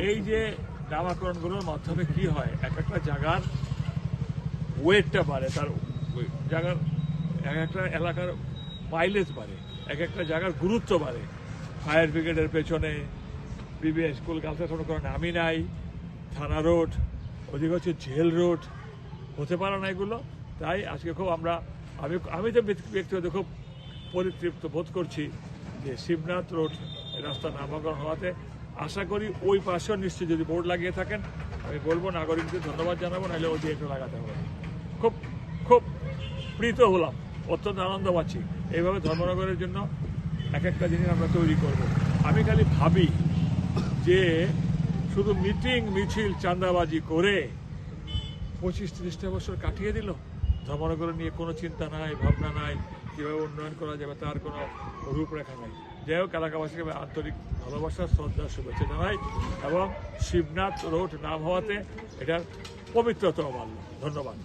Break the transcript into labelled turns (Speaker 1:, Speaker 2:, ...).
Speaker 1: এই যে নামাকরণগুলোর মাধ্যমে কি হয়, এক একটা জায়গার ওয়েটটা বাড়ে, তার জায়গার এক একটা এলাকার মাইলেজ বাড়ে, এক একটা জায়গার গুরুত্ব বাড়ে। ফায়ার ব্রিগেডের পেছনে বিবিএস স্কুল গার্লস কোনো নামই নাই, থানা রোড, ওদিকে হচ্ছে জেল রোড, হতে পারে না এগুলো। তাই আজকে খুব আমি তো ব্যক্তিগত খুব পরিতৃপ্ত বোধ করছি যে শিবনাথ রোড রাস্তা নামকরণ হওয়াতে। আশা করি ওই পাশেও নিশ্চয়ই যদি বোর্ড লাগিয়ে থাকেন, আমি বলবো নাগরিকদের ধন্যবাদ জানাবো, নাহলে ওই দিয়ে একটু লাগাতে হবে। খুব খুব প্রীত হলাম, অত্যন্ত আনন্দ পাচ্ছি। এইভাবে ধর্মনগরের জন্য এক একটা জিনিস আমরা তৈরি করব। আমি খালি ভাবি যে শুধু মিটিং মিছিল চাঁদাবাজি করে 25-30টা বছর কাটিয়ে দিল, ধর্মনগর নিয়ে কোনো চিন্তা নাই, ভাবনা নাই, কীভাবে উন্নয়ন করা যাবে তার কোনো রূপরেখা নাই। যাই হোক, এলাকাবাসীকে আন্তরিক ভালোবাসা, শ্রদ্ধা, শুভেচ্ছা জানাই এবং শিবনাথ রোড নাম হওয়াতে এটার পবিত্রতাও বাড়ল। ধন্যবাদ।